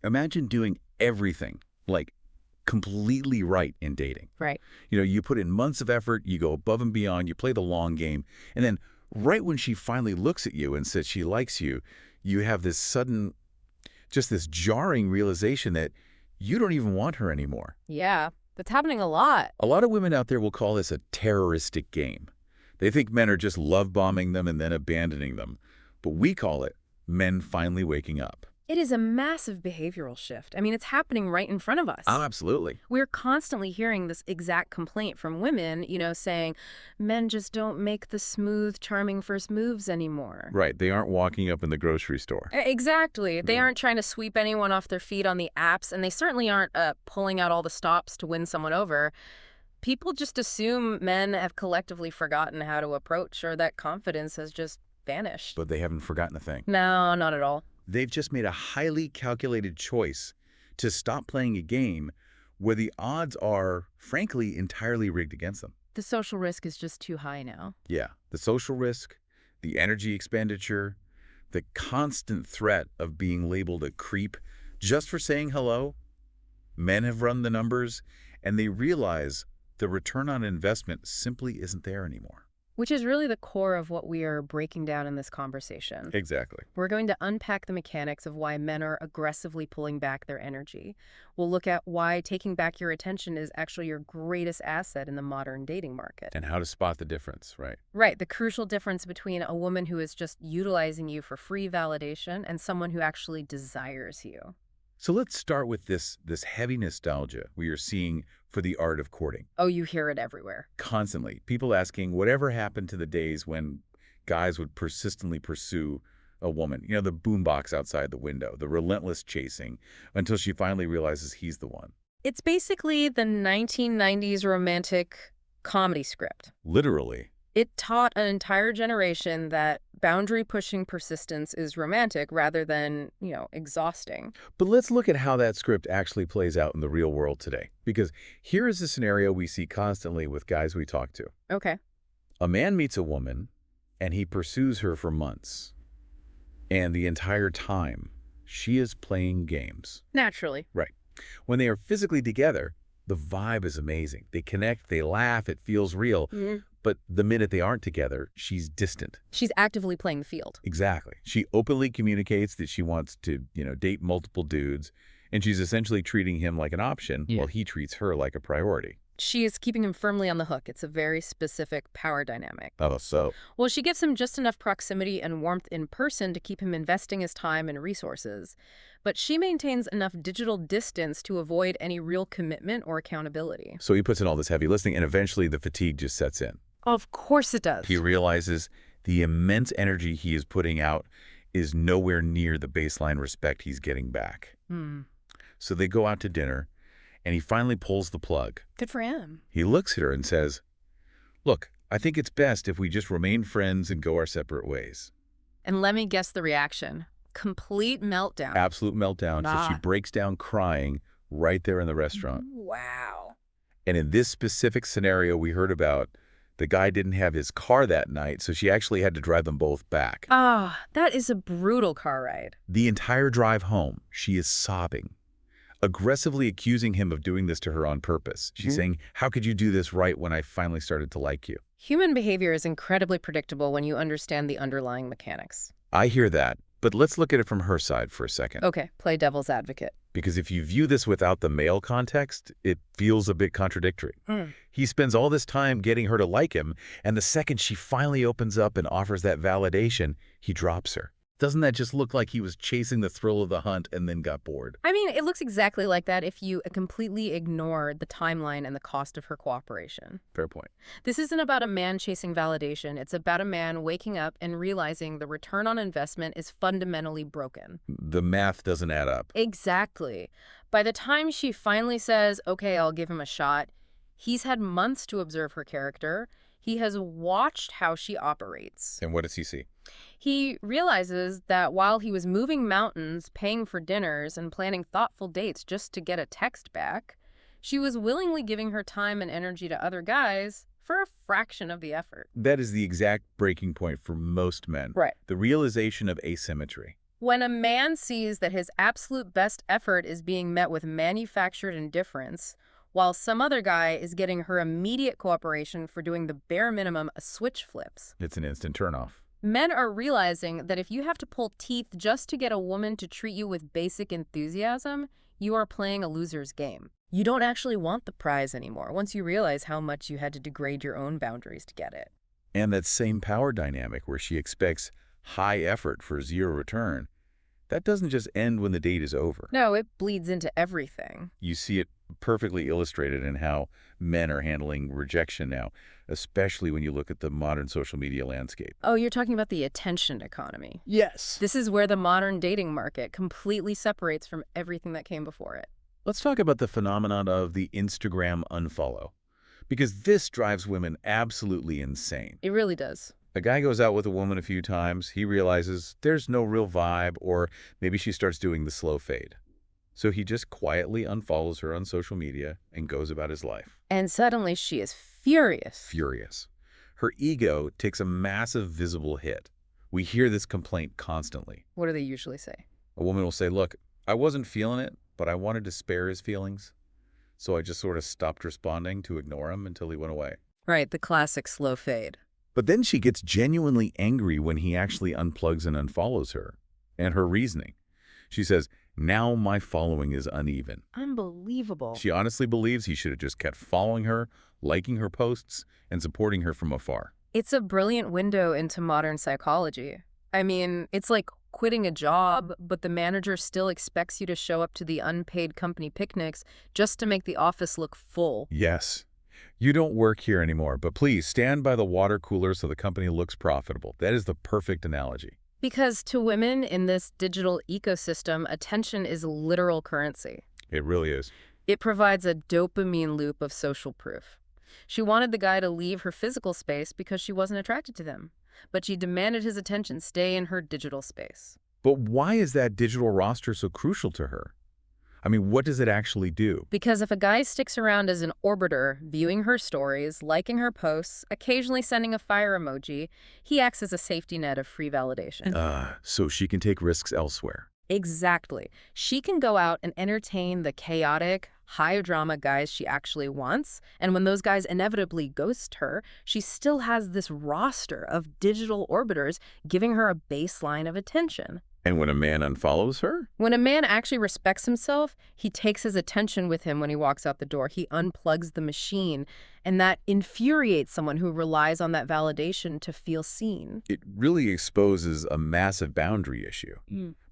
Imagine doing everything, like completely right in dating. Right. You put in months of effort, you go above and beyond, you play the long game, and then right when she finally looks at you and says she likes you, you have this sudden, just this jarring realization that you don't even want her anymore. Yeah, that's happening a lot. A lot of women out there will call this a terroristic game. They think men are just love bombing them and then abandoning them. But we call it men finally waking up. It is a massive behavioral shift. I mean, it's happening right in front of us. Oh, absolutely. We're constantly hearing this exact complaint from women, saying men just don't make the smooth, charming first moves anymore. Right. They aren't walking up in the grocery store. Exactly. They aren't trying to sweep anyone off their feet on the apps, and they certainly aren't pulling out all the stops to win someone over. People just assume men have collectively forgotten how to approach, or that confidence has just vanished. But they haven't forgotten a thing. No, not at all. They've just made a highly calculated choice to stop playing a game where the odds are, frankly, entirely rigged against them. The social risk is just too high now. Yeah, the social risk, the energy expenditure, the constant threat of being labeled a creep just for saying hello. Men have run the numbers, and they realize the return on investment simply isn't there anymore. Which is really the core of what we are breaking down in this conversation. Exactly. We're going to unpack the mechanics of why men are aggressively pulling back their energy. We'll look at why taking back your attention is actually your greatest asset in the modern dating market. And how to spot the difference, right? Right, the crucial difference between a woman who is just utilizing you for free validation and someone who actually desires you. So let's start with this heavy nostalgia we are seeing for the art of courting. Oh, you hear it everywhere. Constantly. People asking whatever happened to the days when guys would persistently pursue a woman. The boombox outside the window, the relentless chasing, until she finally realizes he's the one. It's basically the 1990s romantic comedy script. Literally. It taught an entire generation that boundary-pushing persistence is romantic rather than, exhausting. But let's look at how that script actually plays out in the real world today. Because here is a scenario we see constantly with guys we talk to. Okay. A man meets a woman, and he pursues her for months. And the entire time, she is playing games. Naturally. Right. When they are physically together, the vibe is amazing. They connect, they laugh, it feels real. Mm-hmm. But the minute they aren't together, she's distant. She's actively playing the field. Exactly. She openly communicates that she wants to, date multiple dudes, and she's essentially treating him like an option while he treats her like a priority. She is keeping him firmly on the hook. It's a very specific power dynamic. Oh, so? Well, she gives him just enough proximity and warmth in person to keep him investing his time and resources. But she maintains enough digital distance to avoid any real commitment or accountability. So he puts in all this heavy listening, and eventually the fatigue just sets in. Of course it does. He realizes the immense energy he is putting out is nowhere near the baseline respect he's getting back. So they go out to dinner, and he finally pulls the plug. Good for him. He looks at her and says, "Look, I think it's best if we just remain friends and go our separate ways." And let me guess the reaction. Complete meltdown. Absolute meltdown. So she breaks down crying right there in the restaurant. Wow. And in this specific scenario we heard about, the guy didn't have his car that night, so she actually had to drive them both back. That is a brutal car ride. The entire drive home, she is sobbing, aggressively accusing him of doing this to her on purpose. She's saying, "How could you do this right when I finally started to like you?" Human behavior is incredibly predictable when you understand the underlying mechanics. I hear that, but let's look at it from her side for a second. Okay, play devil's advocate. Because if you view this without the male context, it feels a bit contradictory. He spends all this time getting her to like him, and the second she finally opens up and offers that validation, he drops her. Doesn't that just look like he was chasing the thrill of the hunt and then got bored? I mean, it looks exactly like that if you completely ignore the timeline and the cost of her cooperation. Fair point. This isn't about a man chasing validation. It's about a man waking up and realizing the return on investment is fundamentally broken. The math doesn't add up. Exactly. By the time she finally says, "Okay, I'll give him a shot," he's had months to observe her character. He has watched how she operates. And what does he see? He realizes that while he was moving mountains, paying for dinners, and planning thoughtful dates just to get a text back, she was willingly giving her time and energy to other guys for a fraction of the effort. That is the exact breaking point for most men. Right. The realization of asymmetry. When a man sees that his absolute best effort is being met with manufactured indifference, while some other guy is getting her immediate cooperation for doing the bare minimum, a switch flips. It's an instant turnoff. Men are realizing that if you have to pull teeth just to get a woman to treat you with basic enthusiasm, you are playing a loser's game. You don't actually want the prize anymore once you realize how much you had to degrade your own boundaries to get it. And that same power dynamic where she expects high effort for zero return, that doesn't just end when the date is over. No, it bleeds into everything. You see it perfectly illustrated in how men are handling rejection now, especially when you look at the modern social media landscape. Oh, you're talking about the attention economy. Yes. This is where the modern dating market completely separates from everything that came before it. Let's talk about the phenomenon of the Instagram unfollow, because this drives women absolutely insane. It really does. A guy goes out with a woman a few times, he realizes there's no real vibe, or maybe she starts doing the slow fade. So he just quietly unfollows her on social media and goes about his life. And suddenly she is furious. Furious. Her ego takes a massive visible hit. We hear this complaint constantly. What do they usually say? A woman will say, look, I wasn't feeling it, but I wanted to spare his feelings. So I just sort of stopped responding to ignore him until he went away. Right, the classic slow fade. But then she gets genuinely angry when he actually unplugs and unfollows her. And her reasoning. She says, now my following is uneven. Unbelievable. She honestly believes he should have just kept following her, liking her posts, and supporting her from afar. It's a brilliant window into modern psychology. I mean, it's like quitting a job, but the manager still expects you to show up to the unpaid company picnics just to make the office look full. Yes. You don't work here anymore, but please stand by the water cooler so the company looks profitable. That is the perfect analogy. Because to women in this digital ecosystem, attention is literal currency. It really is. It provides a dopamine loop of social proof. She wanted the guy to leave her physical space because she wasn't attracted to them, but she demanded his attention stay in her digital space. But why is that digital roster so crucial to her? I mean, what does it actually do? Because if a guy sticks around as an orbiter, viewing her stories, liking her posts, occasionally sending a fire emoji, he acts as a safety net of free validation. So she can take risks elsewhere. Exactly. She can go out and entertain the chaotic, high-drama guys she actually wants, and when those guys inevitably ghost her, she still has this roster of digital orbiters giving her a baseline of attention. And when a man unfollows her? When a man actually respects himself, he takes his attention with him when he walks out the door. He unplugs the machine, and that infuriates someone who relies on that validation to feel seen. It really exposes a massive boundary issue.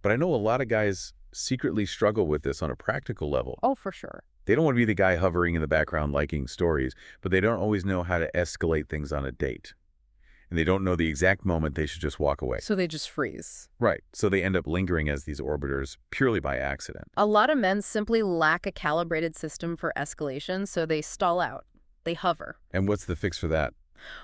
But I know a lot of guys secretly struggle with this on a practical level. Oh, for sure. They don't want to be the guy hovering in the background liking stories, but they don't always know how to escalate things on a date. And they don't know the exact moment they should just walk away. So they just freeze. Right. So they end up lingering as these orbiters purely by accident. A lot of men simply lack a calibrated system for escalation, so they stall out. They hover. And what's the fix for that?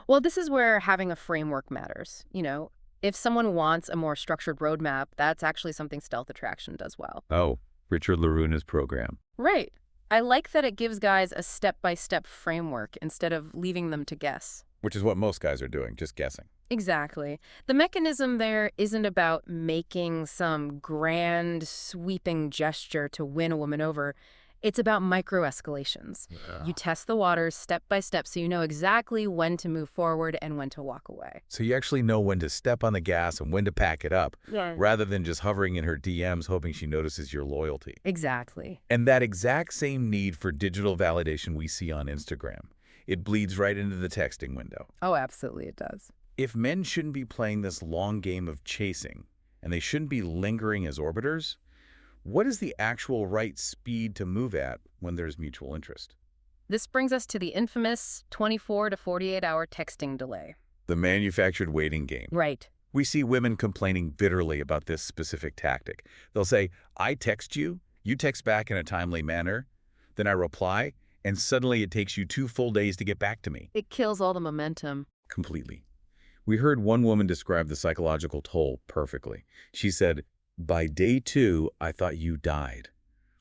Well, this is where having a framework matters. You know, if someone wants a more structured roadmap, that's actually something stealth attraction does well. Oh, Richard La Ruina's program. Right. I like that it gives guys a step-by-step framework instead of leaving them to guess. Which is what most guys are doing, just guessing. Exactly. The mechanism there isn't about making some grand, sweeping gesture to win a woman over. It's about micro-escalations. You test the waters step by step so you know exactly when to move forward and when to walk away. So you actually know when to step on the gas and when to pack it up, rather than just hovering in her DMs hoping she notices your loyalty. Exactly. And that exact same need for digital validation we see on Instagram. It bleeds right into the texting window. Oh, absolutely it does. If men shouldn't be playing this long game of chasing, and they shouldn't be lingering as orbiters, what is the actual right speed to move at when there's mutual interest? This brings us to the infamous 24 to 48-hour texting delay. The manufactured waiting game. Right. We see women complaining bitterly about this specific tactic. They'll say, I text you, you text back in a timely manner, then I reply, and suddenly it takes you 2 full days to get back to me. It kills all the momentum. Completely. We heard one woman describe the psychological toll perfectly. She said, by day 2, I thought you died.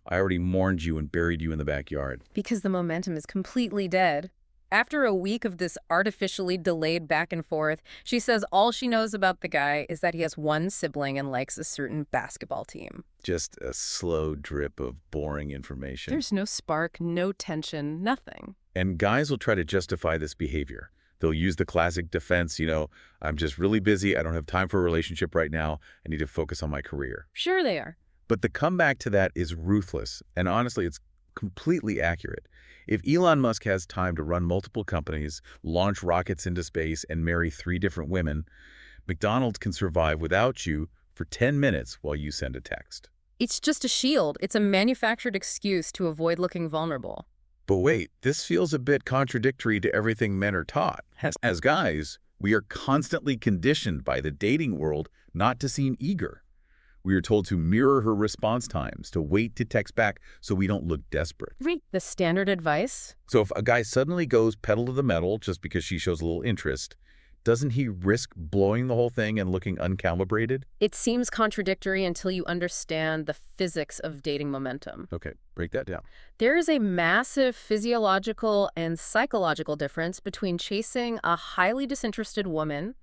I already mourned you and buried you in the backyard. Because the momentum is completely dead. After a week of this artificially delayed back and forth, she says all she knows about the guy is that he has one sibling and likes a certain basketball team. Just a slow drip of boring information. There's no spark, no tension, nothing. And guys will try to justify this behavior. They'll use the classic defense, I'm just really busy. I don't have time for a relationship right now. I need to focus on my career. Sure they are. But the comeback to that is ruthless. And honestly, it's completely accurate. If Elon Musk has time to run multiple companies, launch rockets into space, and marry 3 different women, McDonald's can survive without you for 10 minutes while you send a text. It's just a shield. It's a manufactured excuse to avoid looking vulnerable. But wait, this feels a bit contradictory to everything men are taught. As guys, we are constantly conditioned by the dating world not to seem eager. We are told to mirror her response times, to wait to text back so we don't look desperate. The standard advice? So if a guy suddenly goes pedal to the metal just because she shows a little interest, doesn't he risk blowing the whole thing and looking uncalibrated? It seems contradictory until you understand the physics of dating momentum. Okay, break that down. There is a massive physiological and psychological difference between chasing a highly disinterested woman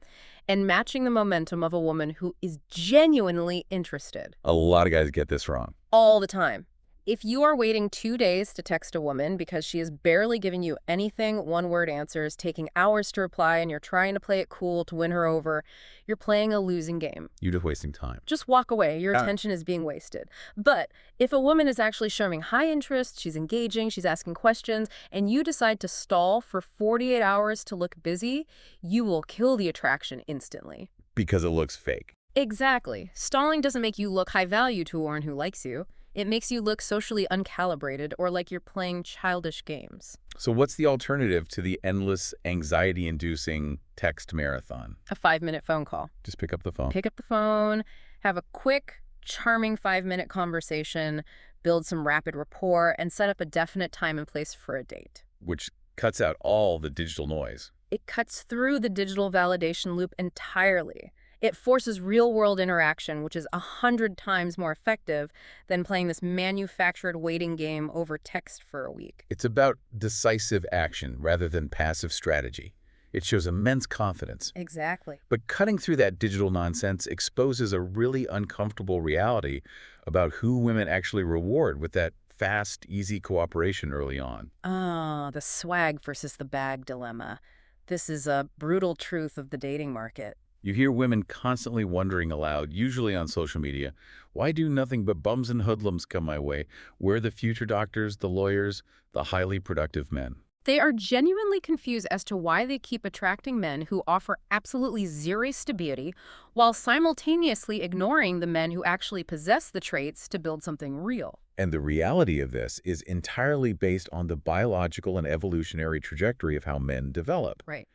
and matching the momentum of a woman who is genuinely interested. A lot of guys get this wrong. All the time. If you are waiting 2 days to text a woman because she is barely giving you anything, one-word answers, taking hours to reply, and you're trying to play it cool to win her over, you're playing a losing game. You're just wasting time. Just walk away. Your attention is being wasted. But if a woman is actually showing high interest, she's engaging, she's asking questions, and you decide to stall for 48 hours to look busy, you will kill the attraction instantly. Because it looks fake. Exactly. Stalling doesn't make you look high value to a woman who likes you. It makes you look socially uncalibrated or like you're playing childish games. So what's the alternative to the endless, anxiety-inducing text marathon? A 5-minute phone call. Just pick up the phone. Pick up the phone, have a quick, charming 5-minute conversation, build some rapid rapport, and set up a definite time and place for a date. Which cuts out all the digital noise. It cuts through the digital validation loop entirely. It forces real-world interaction, which is 100 times more effective than playing this manufactured waiting game over text for a week. It's about decisive action rather than passive strategy. It shows immense confidence. Exactly. But cutting through that digital nonsense exposes a really uncomfortable reality about who women actually reward with that fast, easy cooperation early on. The swag versus the bag dilemma. This is a brutal truth of the dating market. You hear women constantly wondering aloud, usually on social media, why do nothing but bums and hoodlums come my way? Where are the future doctors, the lawyers, the highly productive men? They are genuinely confused as to why they keep attracting men who offer absolutely zero stability while simultaneously ignoring the men who actually possess the traits to build something real. And the reality of this is entirely based on the biological and evolutionary trajectory of how men develop. Right.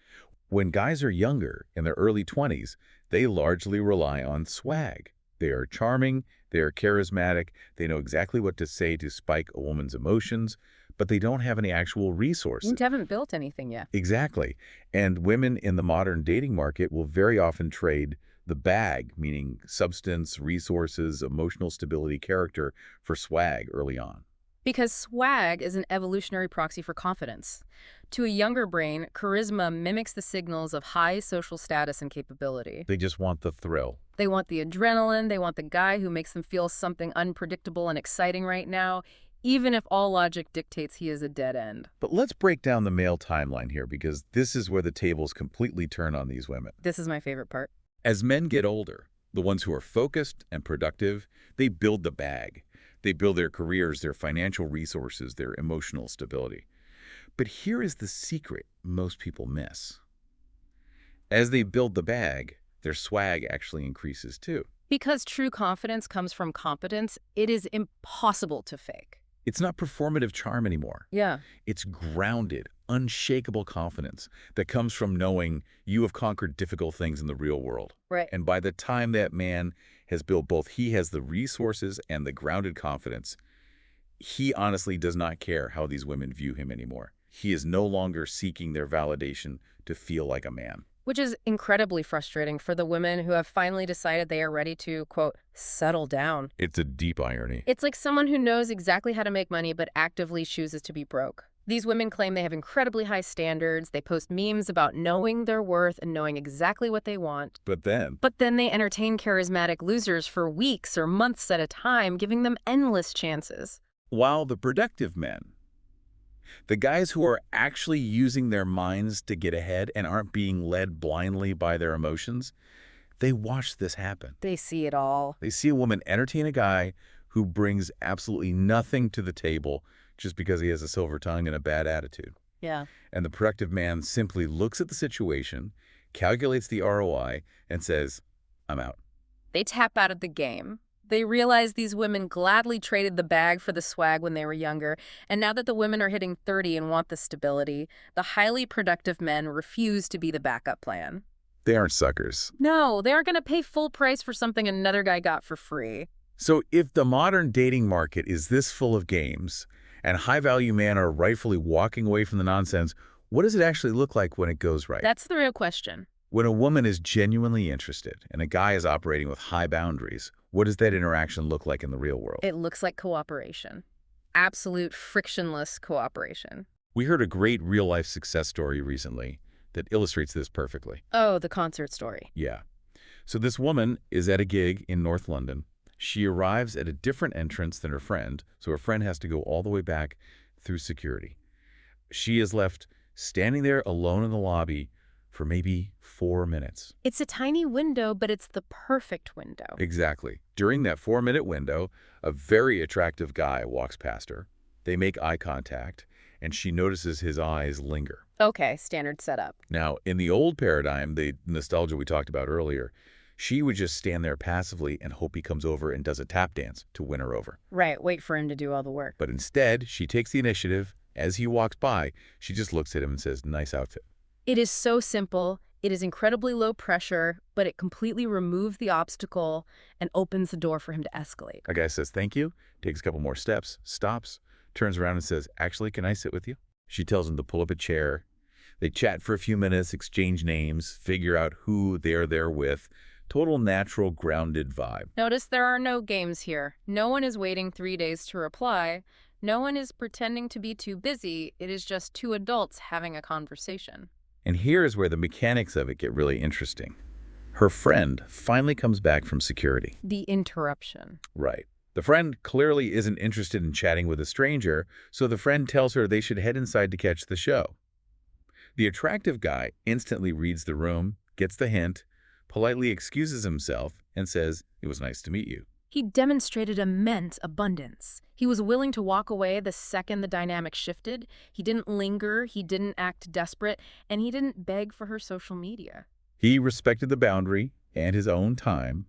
When guys are younger, in their early 20s, they largely rely on swag. They are charming, they are charismatic, they know exactly what to say to spike a woman's emotions, but they don't have any actual resources. You haven't built anything yet. Exactly. And women in the modern dating market will very often trade the bag, meaning substance, resources, emotional stability, character, for swag early on. Because swag is an evolutionary proxy for confidence. To a younger brain, charisma mimics the signals of high social status and capability. They just want the thrill. They want the adrenaline, they want the guy who makes them feel something unpredictable and exciting right now, even if all logic dictates he is a dead end. But let's break down the male timeline here, because this is where the tables completely turn on these women. This is my favorite part. As men get older, the ones who are focused and productive, they build the bag. They build their careers, their financial resources, their emotional stability. But here is the secret most people miss. As they build the bag, their swag actually increases too. Because true confidence comes from competence, it is impossible to fake. It's not performative charm anymore. Yeah. It's grounded, unshakable confidence that comes from knowing you have conquered difficult things in the real world. Right. And by the time that man has built both, he has the resources and the grounded confidence, he honestly does not care how these women view him anymore. He is no longer seeking their validation to feel like a man. Which is incredibly frustrating for the women who have finally decided they are ready to, quote, settle down. It's a deep irony. It's like someone who knows exactly how to make money but actively chooses to be broke. These women claim they have incredibly high standards. They post memes about knowing their worth and knowing exactly what they want. But then they entertain charismatic losers for weeks or months at a time, giving them endless chances. While the productive men, the guys who are actually using their minds to get ahead and aren't being led blindly by their emotions, they watch this happen. They see it all. They see a woman entertain a guy who brings absolutely nothing to the table just because he has a silver tongue and a bad attitude. Yeah. And the productive man simply looks at the situation, calculates the ROI, and says, I'm out. They tap out of the game. They realize these women gladly traded the bag for the swag when they were younger, and now that the women are hitting 30 and want the stability, the highly productive men refuse to be the backup plan. They aren't suckers. No, they aren't going to pay full price for something another guy got for free. So if the modern dating market is this full of games, and high-value men are rightfully walking away from the nonsense, what does it actually look like when it goes right? That's the real question. When a woman is genuinely interested and a guy is operating with high boundaries, what does that interaction look like in the real world? It looks like cooperation. Absolute frictionless cooperation. We heard a great real-life success story recently that illustrates this perfectly. Oh, the concert story. Yeah. So this woman is at a gig in North London. She arrives at a different entrance than her friend, so her friend has to go all the way back through security. She is left standing there alone in the lobby for maybe 4 minutes. It's a tiny window, but it's the perfect window. Exactly. During that 4-minute window, a very attractive guy walks past her. They make eye contact, and she notices his eyes linger. Okay, standard setup. Now, in the old paradigm, the nostalgia we talked about earlier, she would just stand there passively and hope he comes over and does a tap dance to win her over. Right, wait for him to do all the work. But instead, she takes the initiative. As he walks by, she just looks at him and says, nice outfit. It is so simple. It is incredibly low pressure, but it completely removes the obstacle and opens the door for him to escalate. A guy says, thank you, takes a couple more steps, stops, turns around and says, actually, can I sit with you? She tells him to pull up a chair. They chat for a few minutes, exchange names, figure out who they're there with. Total natural, grounded vibe. Notice there are no games here. No one is waiting 3 days to reply. No one is pretending to be too busy. It is just two adults having a conversation. And here is where the mechanics of it get really interesting. Her friend finally comes back from security. The interruption. Right. The friend clearly isn't interested in chatting with a stranger, so the friend tells her they should head inside to catch the show. The attractive guy instantly reads the room, gets the hint, politely excuses himself, and says, it was nice to meet you. He demonstrated immense abundance. He was willing to walk away the second the dynamic shifted. He didn't linger, he didn't act desperate, and he didn't beg for her social media. He respected the boundary and his own time,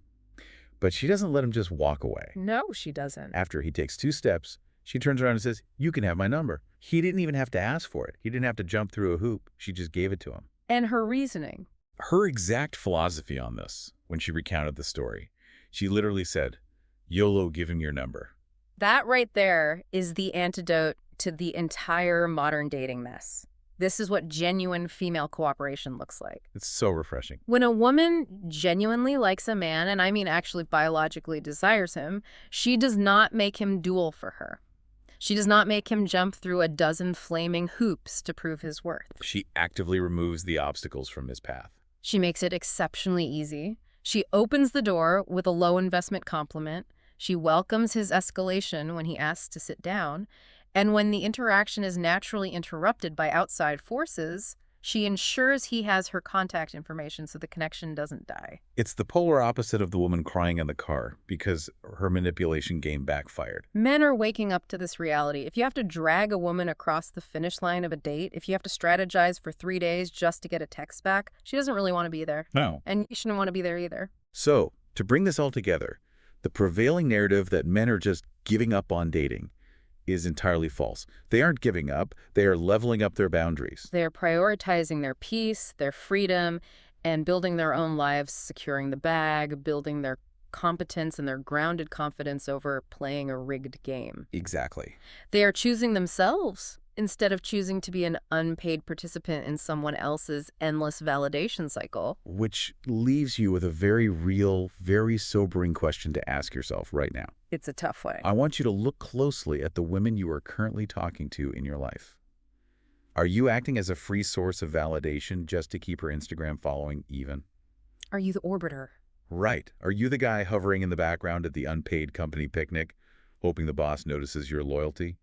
but she doesn't let him just walk away. No, she doesn't. After he takes 2 steps, she turns around and says, you can have my number. He didn't even have to ask for it. He didn't have to jump through a hoop. She just gave it to him. And her reasoning. Her exact philosophy on this, when she recounted the story, she literally said, YOLO, give him your number. That right there is the antidote to the entire modern dating mess. This is what genuine female cooperation looks like. It's so refreshing. When a woman genuinely likes a man, and I mean actually biologically desires him, she does not make him duel for her. She does not make him jump through a dozen flaming hoops to prove his worth. She actively removes the obstacles from his path. She makes it exceptionally easy. She opens the door with a low-investment compliment. She welcomes his escalation when he asks to sit down. And when the interaction is naturally interrupted by outside forces, she ensures he has her contact information so the connection doesn't die. It's the polar opposite of the woman crying in the car because her manipulation game backfired. Men are waking up to this reality. If you have to drag a woman across the finish line of a date, if you have to strategize for 3 days just to get a text back, she doesn't really want to be there. No. And you shouldn't want to be there either. So, to bring this all together, the prevailing narrative that men are just giving up on dating is entirely false. They aren't giving up. They are leveling up their boundaries. They're prioritizing their peace, their freedom, and building their own lives, securing the bag, building their competence and their grounded confidence over playing a rigged game. Exactly. They are choosing themselves instead of choosing to be an unpaid participant in someone else's endless validation cycle. Which leaves you with a very real, very sobering question to ask yourself right now. It's a tough way. I want you to look closely at the women you are currently talking to in your life. Are you acting as a free source of validation just to keep her Instagram following even? Are you the orbiter? Right. Are you the guy hovering in the background at the unpaid company picnic, hoping the boss notices your loyalty?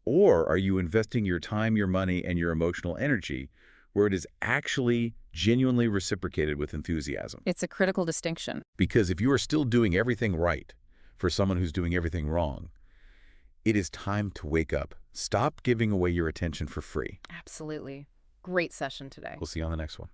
Or are you investing your time, your money, and your emotional energy where it is actually genuinely reciprocated with enthusiasm? It's a critical distinction. Because if you are still doing everything right for someone who's doing everything wrong, it is time to wake up. Stop giving away your attention for free. Absolutely. Great session today. We'll see you on the next one.